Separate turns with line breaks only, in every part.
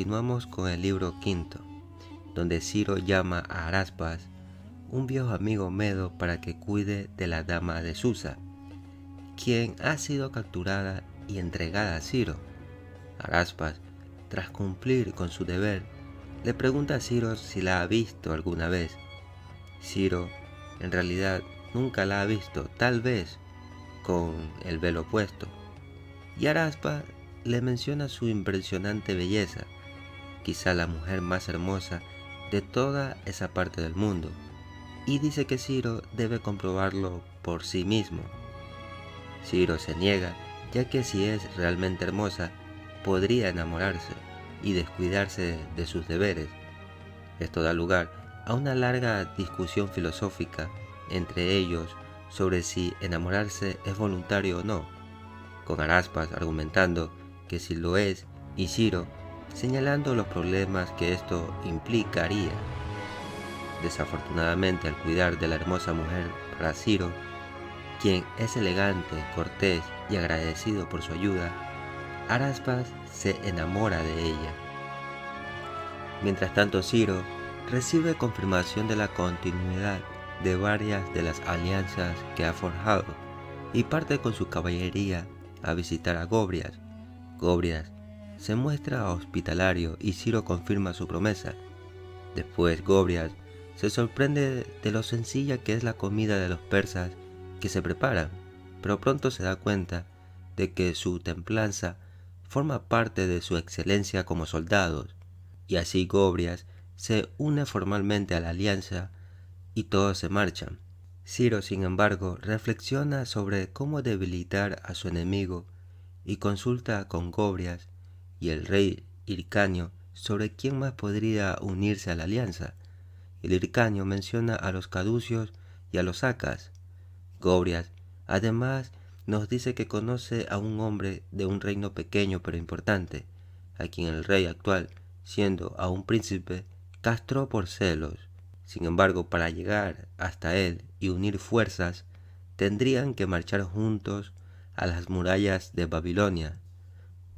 continuamos con el libro quinto, donde Ciro llama a Araspas, un viejo amigo medo, para que cuide de la dama de Susa, quien ha sido capturada y entregada a Ciro. Araspas, tras cumplir con su deber, le pregunta a Ciro si la ha visto alguna vez. Ciro, en realidad, nunca la ha visto, tal vez con el velo puesto. Y Araspas le menciona su impresionante belleza, quizá la mujer más hermosa de toda esa parte del mundo, y dice que Ciro debe comprobarlo por sí mismo. Ciro se niega, ya que si es realmente hermosa, podría enamorarse y descuidarse de sus deberes. Esto da lugar a una larga discusión filosófica entre ellos sobre si enamorarse es voluntario o no, con Araspas argumentando que sí lo es y Ciro señalando los problemas que esto implicaría. Desafortunadamente, al cuidar de la hermosa mujer para Ciro, quien es elegante, cortés y agradecido por su ayuda, Araspas se enamora de ella. Mientras tanto, Ciro recibe confirmación de la continuidad de varias de las alianzas que ha forjado y parte con su caballería a visitar a Gobrias. Gobrias se muestra hospitalario y Ciro confirma su promesa. Después Gobrias se sorprende de lo sencilla que es la comida de los persas que se preparan, pero pronto se da cuenta de que su templanza forma parte de su excelencia como soldados, y así Gobrias se une formalmente a la alianza y todos se marchan. Ciro, sin embargo, reflexiona sobre cómo debilitar a su enemigo y consulta con Gobrias y el rey Hircanio sobre quién más podría unirse a la alianza. El Hircanio menciona a los caducios y a los acas. Gobrias, además, nos dice que conoce a un hombre de un reino pequeño pero importante, a quien el rey actual, siendo aún príncipe, castró por celos. Sin embargo, para llegar hasta él y unir fuerzas, tendrían que marchar juntos a las murallas de Babilonia,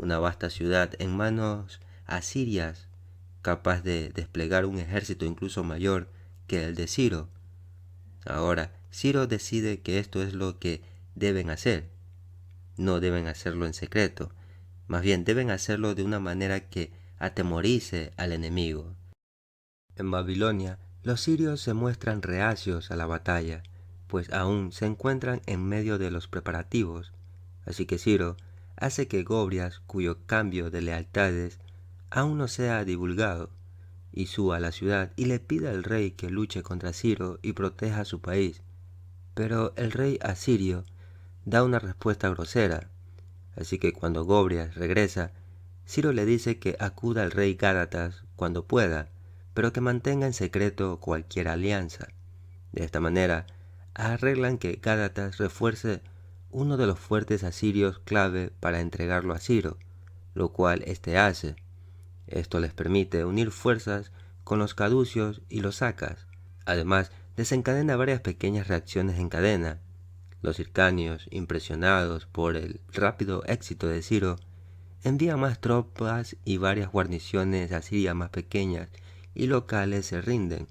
una vasta ciudad en manos asirias, capaz de desplegar un ejército incluso mayor que el de Ciro. Ahora, Ciro decide que esto es lo que deben hacer. No deben hacerlo en secreto, más bien deben hacerlo de una manera que atemorice al enemigo. En Babilonia, los sirios se muestran reacios a la batalla, pues aún se encuentran en medio de los preparativos, así que Ciro hace que Gobrias, cuyo cambio de lealtades aún no sea divulgado, y suba a la ciudad y le pide al rey que luche contra Ciro y proteja su país. Pero el rey asirio da una respuesta grosera, así que cuando Gobrias regresa, Ciro le dice que acuda al rey Gádatas cuando pueda, pero que mantenga en secreto cualquier alianza. De esta manera, arreglan que Gádatas refuerce uno de los fuertes asirios clave para entregarlo a Ciro, lo cual éste hace. Esto les permite unir fuerzas con los caducios y los acas. Además, desencadena varias pequeñas reacciones en cadena. Los hircanios, impresionados por el rápido éxito de Ciro, envían más tropas y varias guarniciones asirias más pequeñas y locales se rinden.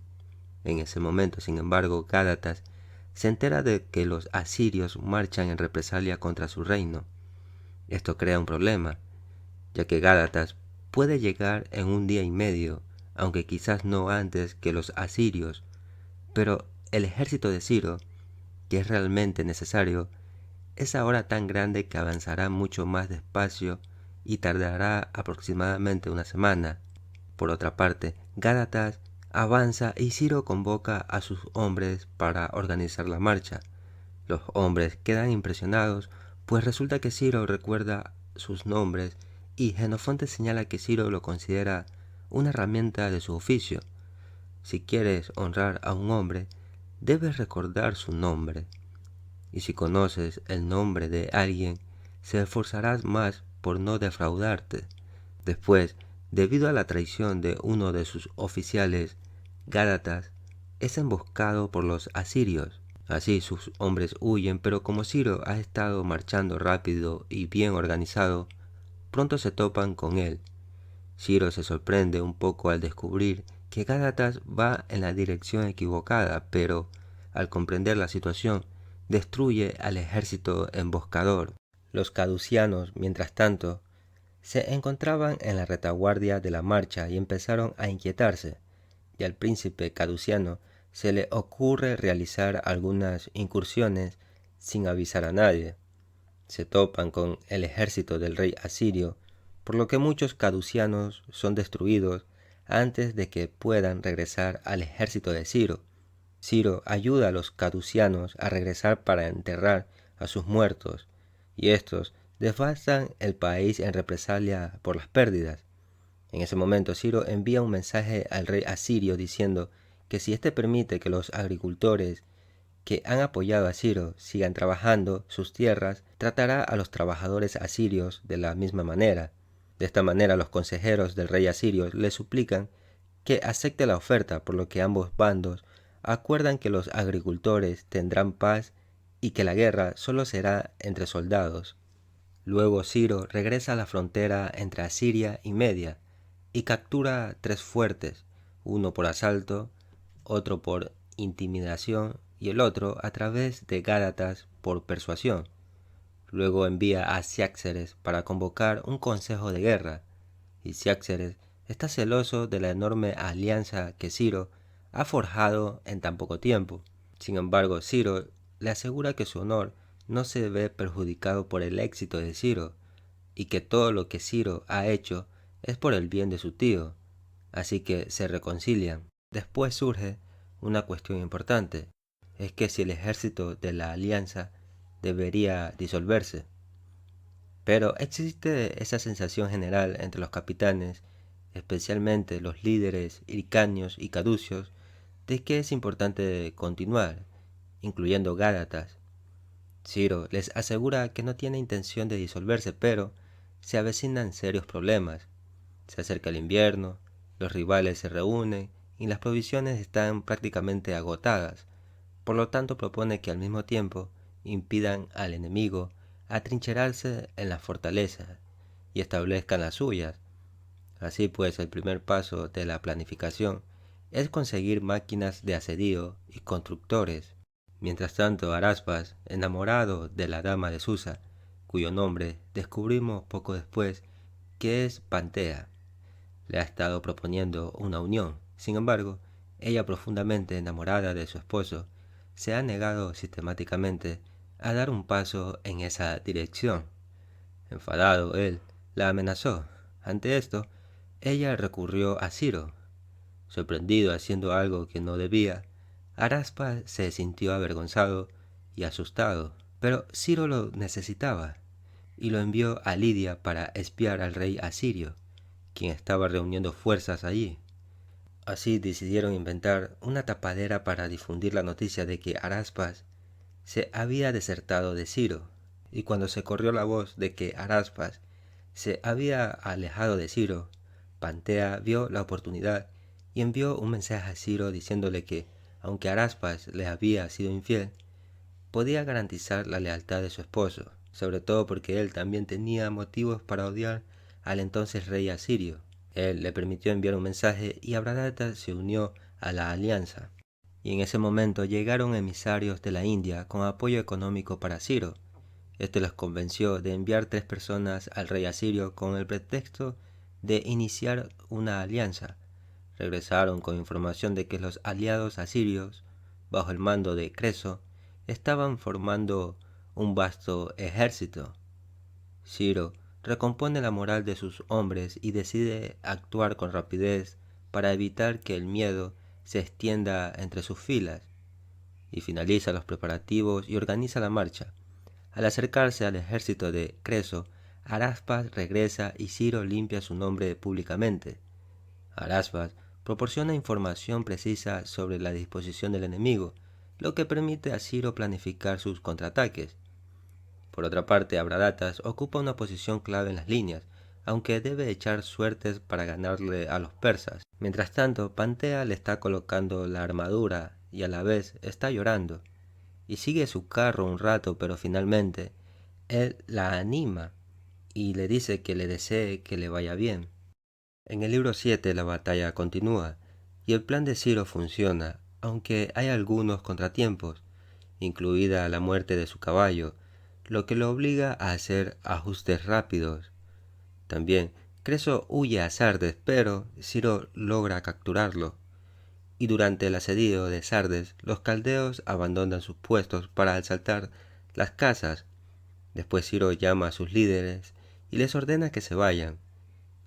En ese momento, sin embargo, Gádatas se entera de que los asirios marchan en represalia contra su reino. Esto crea un problema, ya que Gádatas puede llegar en un día y medio, aunque quizás no antes que los asirios, pero el ejército de Ciro, que es realmente necesario, es ahora tan grande que avanzará mucho más despacio y tardará aproximadamente una semana. Por otra parte, Gádatas avanza y Ciro convoca a sus hombres para organizar la marcha. Los hombres quedan impresionados, pues resulta que Ciro recuerda sus nombres y Jenofonte señala que Ciro lo considera una herramienta de su oficio. Si quieres honrar a un hombre, debes recordar su nombre. Y si conoces el nombre de alguien, se esforzarás más por no defraudarte. Después, debido a la traición de uno de sus oficiales, Gádatas es emboscado por los asirios. Así sus hombres huyen, pero como Ciro ha estado marchando rápido y bien organizado, pronto se topan con él. Ciro se sorprende un poco al descubrir que Gádatas va en la dirección equivocada, pero al comprender la situación, destruye al ejército emboscador. Los caducianos, mientras tanto, se encontraban en la retaguardia de la marcha y empezaron a inquietarse, y al príncipe caduciano se le ocurre realizar algunas incursiones sin avisar a nadie. Se topan con el ejército del rey asirio, por lo que muchos caducianos son destruidos antes de que puedan regresar al ejército de Ciro. Ciro ayuda a los caducianos a regresar para enterrar a sus muertos, y estos devastan el país en represalia por las pérdidas. En ese momento Ciro envía un mensaje al rey asirio diciendo que si éste permite que los agricultores que han apoyado a Ciro sigan trabajando sus tierras, tratará a los trabajadores asirios de la misma manera. De esta manera los consejeros del rey asirio le suplican que acepte la oferta, por lo que ambos bandos acuerdan que los agricultores tendrán paz y que la guerra solo será entre soldados. Luego Ciro regresa a la frontera entre Asiria y Media y captura 3 fuertes, uno por asalto, otro por intimidación y el otro a través de Gádatas por persuasión. Luego envía a Ciáxares para convocar un consejo de guerra, y Ciáxares está celoso de la enorme alianza que Ciro ha forjado en tan poco tiempo. Sin embargo, Ciro le asegura que su honor no se ve perjudicado por el éxito de Ciro, y que todo lo que Ciro ha hecho es por el bien de su tío, así que se reconcilian. Después surge una cuestión importante, es que si el ejército de la alianza debería disolverse. Pero existe esa sensación general entre los capitanes, especialmente los líderes hircanios y caducios, de que es importante continuar, incluyendo Gádatas. Ciro les asegura que no tiene intención de disolverse, pero se avecinan serios problemas. Se acerca el invierno, los rivales se reúnen y las provisiones están prácticamente agotadas. Por lo tanto, propone que al mismo tiempo impidan al enemigo atrincherarse en las fortalezas y establezcan las suyas. Así pues, el primer paso de la planificación es conseguir máquinas de asedio y constructores. Mientras tanto, Araspas, enamorado de la dama de Susa, cuyo nombre descubrimos poco después que es Pantea, le ha estado proponiendo una unión. Sin embargo, ella, profundamente enamorada de su esposo, se ha negado sistemáticamente a dar un paso en esa dirección. Enfadado, él la amenazó. Ante esto, ella recurrió a Ciro. Sorprendido haciendo algo que no debía, Araspas se sintió avergonzado y asustado, pero Ciro lo necesitaba y lo envió a Lidia para espiar al rey asirio, quien estaba reuniendo fuerzas allí. Así decidieron inventar una tapadera para difundir la noticia de que Araspas se había desertado de Ciro, y cuando se corrió la voz de que Araspas se había alejado de Ciro, Pantea vio la oportunidad y envió un mensaje a Ciro diciéndole que, aunque Araspas le había sido infiel, podía garantizar la lealtad de su esposo, sobre todo porque él también tenía motivos para odiar al entonces rey asirio. Él le permitió enviar un mensaje y Abradatas se unió a la alianza. Y en ese momento llegaron emisarios de la India con apoyo económico para Ciro. Este los convenció de enviar 3 personas al rey asirio con el pretexto de iniciar una alianza. Regresaron con información de que los aliados asirios, bajo el mando de Creso, estaban formando un vasto ejército. Ciro recompone la moral de sus hombres y decide actuar con rapidez para evitar que el miedo se extienda entre sus filas, y finaliza los preparativos y organiza la marcha. Al acercarse al ejército de Creso, Araspas regresa y Ciro limpia su nombre públicamente. Araspas proporciona información precisa sobre la disposición del enemigo, lo que permite a Ciro planificar sus contraataques. Por otra parte, Abradatas ocupa una posición clave en las líneas, aunque debe echar suertes para ganarle a los persas. Mientras tanto, Pantea le está colocando la armadura y a la vez está llorando, y sigue su carro un rato, pero finalmente él la anima y le dice que le desee que le vaya bien. En el libro 7 la batalla continúa y el plan de Ciro funciona, aunque hay algunos contratiempos, incluida la muerte de su caballo, lo que lo obliga a hacer ajustes rápidos. También Creso huye a Sardes, pero Ciro logra capturarlo. Y durante el asedio de Sardes, los caldeos abandonan sus puestos para asaltar las casas. Después Ciro llama a sus líderes y les ordena que se vayan.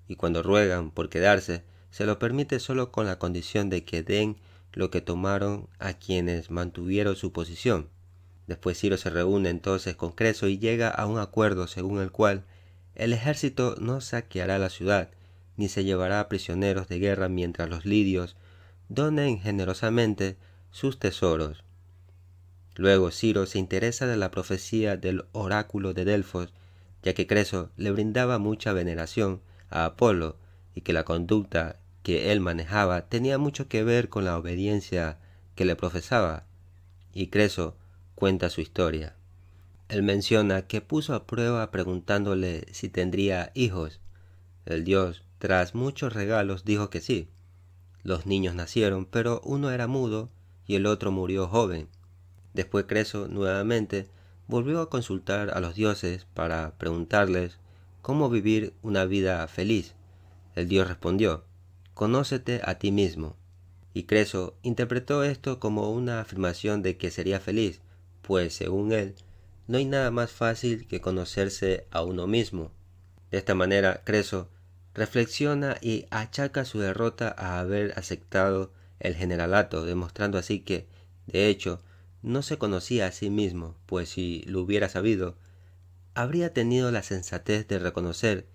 Y cuando ruegan por quedarse, se lo permite solo con la condición de que den lo que tomaron a quienes mantuvieron su posición. Después Ciro se reúne entonces con Creso y llega a un acuerdo según el cual el ejército no saqueará la ciudad, ni se llevará prisioneros de guerra mientras los lidios donen generosamente sus tesoros. Luego Ciro se interesa de la profecía del oráculo de Delfos, ya que Creso le brindaba mucha veneración a Apolo y que la conducta que él manejaba tenía mucho que ver con la obediencia que le profesaba. Y Creso cuenta su historia. Él menciona que puso a prueba preguntándole si tendría hijos. El dios, tras muchos regalos, dijo que sí. Los niños nacieron, pero uno era mudo y el otro murió joven. Después Creso nuevamente volvió a consultar a los dioses para preguntarles cómo vivir una vida feliz. El dios respondió: «Conócete a ti mismo». Y Creso interpretó esto como una afirmación de que sería feliz, pues según él, no hay nada más fácil que conocerse a uno mismo. De esta manera, Creso reflexiona y achaca su derrota a haber aceptado el generalato, demostrando así que, de hecho, no se conocía a sí mismo, pues si lo hubiera sabido, habría tenido la sensatez de reconocer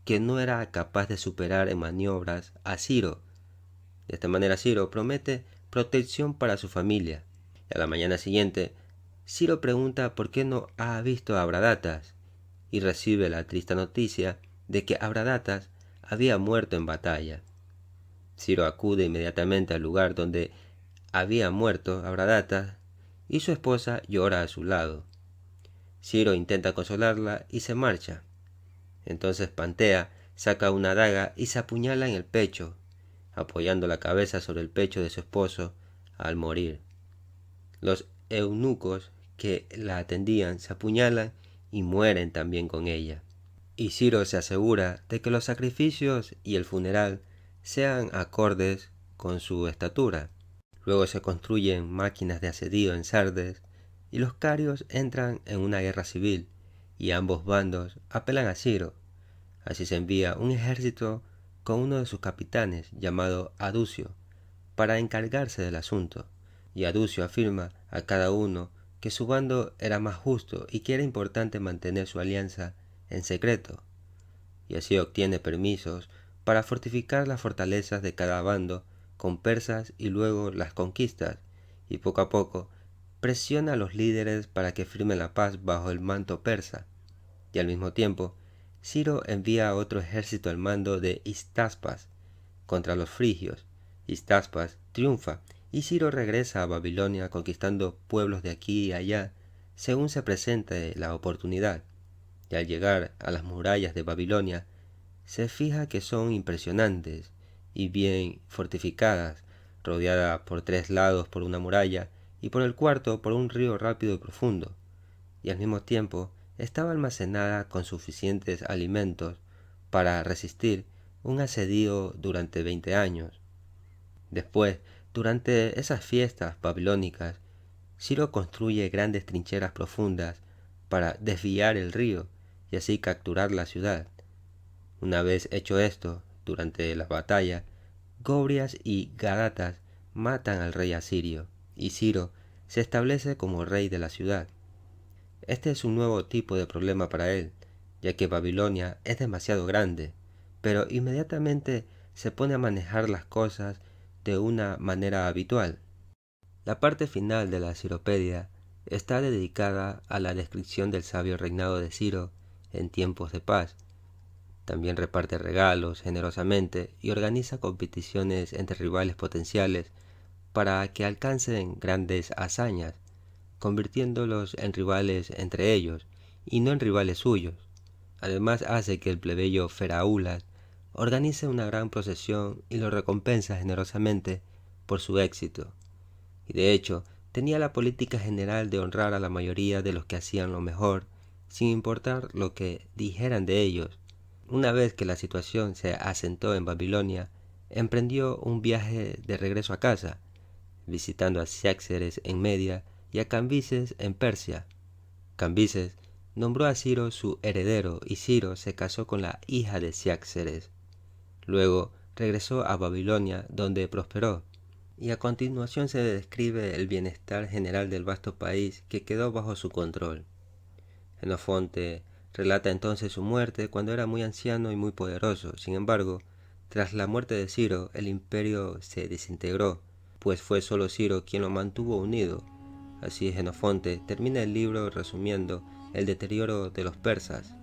que no era capaz de superar en maniobras a Ciro. De esta manera Ciro promete protección para su familia. Y a la mañana siguiente, Ciro pregunta por qué no ha visto a Abradatas y recibe la triste noticia de que Abradatas había muerto en batalla. Ciro acude inmediatamente al lugar donde había muerto Abradatas y su esposa llora a su lado. Ciro intenta consolarla y se marcha. Entonces Pantea saca una daga y se apuñala en el pecho, apoyando la cabeza sobre el pecho de su esposo al morir. Los eunucos que la atendían se apuñalan y mueren también con ella. Y Ciro se asegura de que los sacrificios y el funeral sean acordes con su estatura. Luego se construyen máquinas de asedio en Sardes y los carios entran en una guerra civil y ambos bandos apelan a Ciro. Así se envía un ejército con uno de sus capitanes llamado Aducio para encargarse del asunto, y Aducio afirma a cada uno que su bando era más justo y que era importante mantener su alianza en secreto, y así obtiene permisos para fortificar las fortalezas de cada bando con persas y luego las conquistas, y poco a poco presiona a los líderes para que firmen la paz bajo el manto persa, y al mismo tiempo Ciro envía a otro ejército al mando de Histaspas contra los frigios. Histaspas triunfa y Ciro regresa a Babilonia conquistando pueblos de aquí y allá según se presente la oportunidad. Y al llegar a las murallas de Babilonia, se fija que son impresionantes y bien fortificadas, rodeadas por 3 lados por una muralla y por el cuarto por un río rápido y profundo, y al mismo tiempo estaba almacenada con suficientes alimentos para resistir un asedio durante 20 años. Después, durante esas fiestas babilónicas, Ciro construye grandes trincheras profundas para desviar el río y así capturar la ciudad. Una vez hecho esto, durante la batalla, Gobrias y Gadatas matan al rey asirio, y Ciro se establece como rey de la ciudad. Este es un nuevo tipo de problema para él, ya que Babilonia es demasiado grande, pero inmediatamente se pone a manejar las cosas de una manera habitual. La parte final de la Ciropedia está dedicada a la descripción del sabio reinado de Ciro en tiempos de paz. También reparte regalos generosamente y organiza competiciones entre rivales potenciales para que alcancen grandes hazañas, convirtiéndolos en rivales entre ellos y no en rivales suyos. Además hace que el plebeyo Feraulas organiza una gran procesión y lo recompensa generosamente por su éxito. Y de hecho, tenía la política general de honrar a la mayoría de los que hacían lo mejor, sin importar lo que dijeran de ellos. Una vez que la situación se asentó en Babilonia, emprendió un viaje de regreso a casa, visitando a Ciáxares en Media y a Cambises en Persia. Cambises nombró a Ciro su heredero y Ciro se casó con la hija de Ciáxares. Luego regresó a Babilonia, donde prosperó, y a continuación se describe el bienestar general del vasto país que quedó bajo su control. Jenofonte relata entonces su muerte cuando era muy anciano y muy poderoso. Sin embargo, tras la muerte de Ciro, el imperio se desintegró, pues fue solo Ciro quien lo mantuvo unido. Así Jenofonte termina el libro resumiendo el deterioro de los persas.